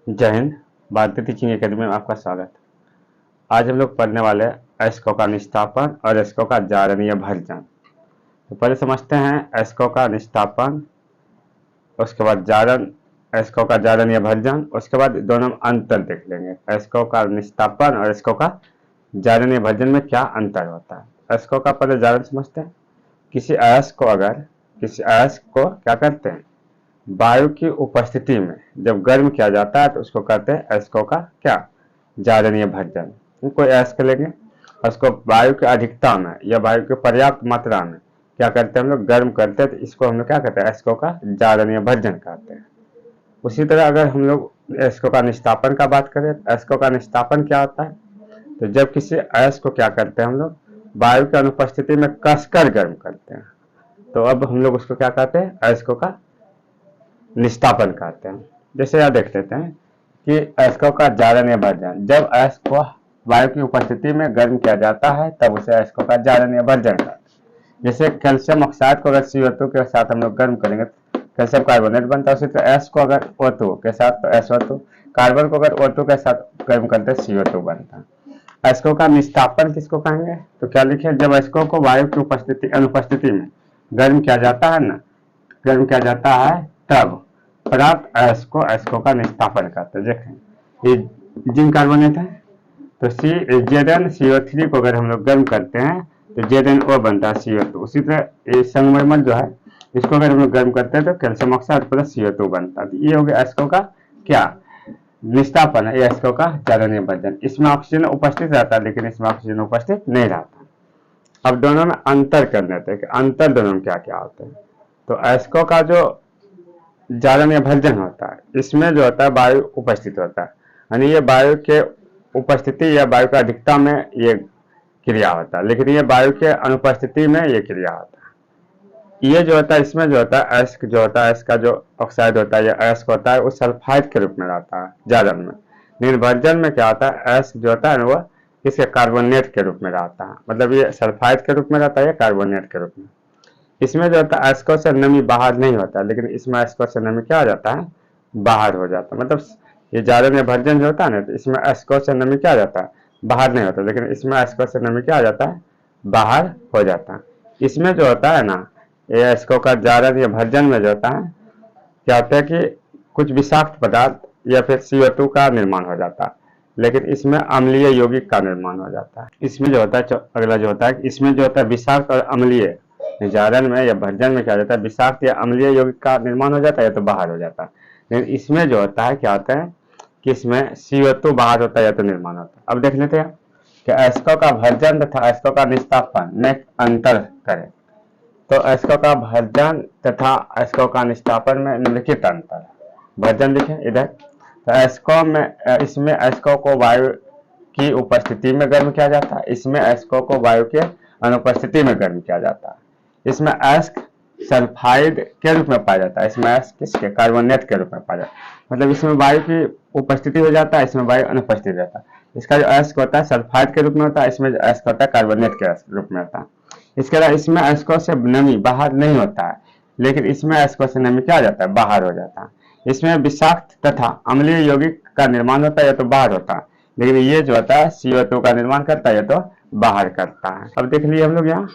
जय हिंद। भारतीय teaching academy में आपका स्वागत। आज हम लोग पढ़ने वाले हैं एस्को का निष्ठापन और एस्को का जारण या भर्जन। तो पहले समझते हैं एस्को का निष्ठापन, उसके बाद जारण, एस्को का जारण या भर्जन, उसके बाद दोनों में अंतर देख लेंगे। एस्को का निष्ठापन और एस्को का जारण या भर्जन में क्या अंतर होता है। एस्को का पहले जारण समझते हैं। किसी अयस्क को क्या करते हैं, वायु की उपस्थिति में जब गर्म किया जाता है तो उसको कहते हैं एस्को का क्या, जारण या भर्जन। कोई अयस्क लेंगे, उसको वायु की अधिकता में या वायु की पर्याप्त मात्रा में क्या करते हैं हम लोग, गर्म करते हैं, तो इसको हम लोग क्या कहते हैं, एस्को का जारण या भर्जन कहते हैं। उसी तरह अगर हम लोग एस्को का निष्ठापन का बात करें, एस्को का निष्ठापन क्या होता है, तो जब किसी अयस्क को क्या करते हैं हम लोग, वायु की अनुपस्थिति में कसकर गर्म करते हैं, तो अब हम लोग उसको क्या कहते हैं, अयस्कों का निष्ठापन कहते हैं। जैसे यह देख लेते हैं कि अयस्कों का जारण या भर्जन, जब अयस्क को वायु की उपस्थिति में गर्म किया जाता है तब उसे अयस्कों का जारण या भर्जन कहते हैं। जैसे कैल्शियम ऑक्साइड को अगर CO2 के साथ हम लोग गर्म करेंगे तो कैल्शियम कार्बोनेट बनता है, उसी तरह एस को अगर O2 के साथ तो SO2, कार्बन को अगर O2 के साथ गर्म करते हैं CO2 बनता है। अयस्कों का निष्ठापन किसको कहेंगे, तो क्या लिखे, जब अयस्कों को वायु की अनुपस्थिति में गर्म किया जाता है ना, गर्म किया जाता है तब प्राप्त अयस्क को अयस्कों का निष्ठापन कहते हैं। देखें ये जिंक कार्बोनेट है, तो ZnCO3 को अगर हम लोग गर्म करते हैं तो ZnO बनता है CO2। उसी तरह ये संगमरमर जो है, इसको अगर हम लोग गर्म करते हैं तो कैल्शियम ऑक्साइड प्लस CO2 बनता है। तो ये हो गया अयस्कों का क्या, निष्ठापन है, ये अयस्कों का जारण या भर्जन। इसमें ऑक्सीजन उपस्थित रहता है लेकिन इसमें ऑक्सीजन उपस्थित नहीं रहता। अब दोनों में अंतर कर लेते हैं कि अंतर दोनों में क्या क्या होते हैं। तो अयस्कों का जो जारण या भर्जन होता है, इसमें जो होता है वायु उपस्थित होता है, यानी ये वायु के उपस्थिति या वायु की अधिकता में ये क्रिया होता है, लेकिन ये वायु के अनुपस्थिति में ये क्रिया होता है। ये जो होता है, इसमें जो होता है अयस्क जो होता है, इसका जो ऑक्साइड होता है या अयस्क होता है वो सल्फाइड के रूप में रहता है जारण में। लेकिन भर्जन में क्या होता है, अयस्क जो होता है वो इसके कार्बोनेट के रूप में रहता है, मतलब ये सल्फाइड के रूप में रहता है या कार्बोनेट के रूप में। इसमें जो होता है अयस्कों से नमी बाहर नहीं होता, लेकिन इसमें अयस्कों से नमी क्या हो जाता है, बाहर हो जाता है। मतलब ये जारण या भर्जन जो होता है ना, तो इसमें अयस्कों से नमी क्या हो जाता है, बाहर नहीं होता, लेकिन इसमें अयस्कों से नमी क्या हो जाता है, बाहर हो जाता है। इसमें जो होता है ना, ये अयस्कों का जारण या भर्जन में जो होता है, क्या होता है कि कुछ विषाक्त पदार्थ या फिर CO2 का निर्माण हो जाता है, लेकिन इसमें अम्लीय यौगिक का निर्माण हो जाता है। इसमें जो होता है, अगला जो होता है, इसमें जो होता है विषाक्त और अम्लीय, जारण में या भर्जन में क्या हो जाता है, विषाक्त या अम्लीय यौगिक का निर्माण हो जाता है या तो बाहर हो जाता है। लेकिन इसमें जो होता है क्या होता है कि इसमें CO2 बाहर होता है या तो निर्माण होता है। अब देख लेते हैं कि अयस्कों का भर्जन तथा अयस्कों का निष्ठापन में अंतर करें। तो अयस्कों का भर्जन तथा अयस्कों का निष्ठापन में निम्नलिखित अंतर है। भर्जन लिखें इधर, तो अयस्कों में, इसमें अयस्कों को वायु की उपस्थिति में गर्म किया जाता है, इसमें अयस्कों को वायु के अनुपस्थिति में गर्म किया जाता है। इसमें अयस्क सल्फाइड के रूप में पाया जाता है, इसमें अयस्क किसके, कार्बोनेट के रूप में पाया जाता है। मतलब इसमें वायु की उपस्थिति हो जाता है, इसमें वायु अनुपस्थित रहता है। इसका जो अयस्क होता है सल्फाइड के रूप में होता है, इसमें जो अयस्क होता है कार्बोनेट के रूप में होता है। इसके अलावा इसमें अयस्कों से नमी बाहर नहीं होता है, लेकिन इसमें अयस्कों से नमी क्या हो जाता है, बाहर हो जाता है। इसमें विषाक्त तथा अम्लीय यौगिक का निर्माण होता है या तो बाहर होता है, लेकिन ये जो होता है CO2 का निर्माण करता है या तो बाहर करता है। अब देख लीजिए हम लोग यहाँ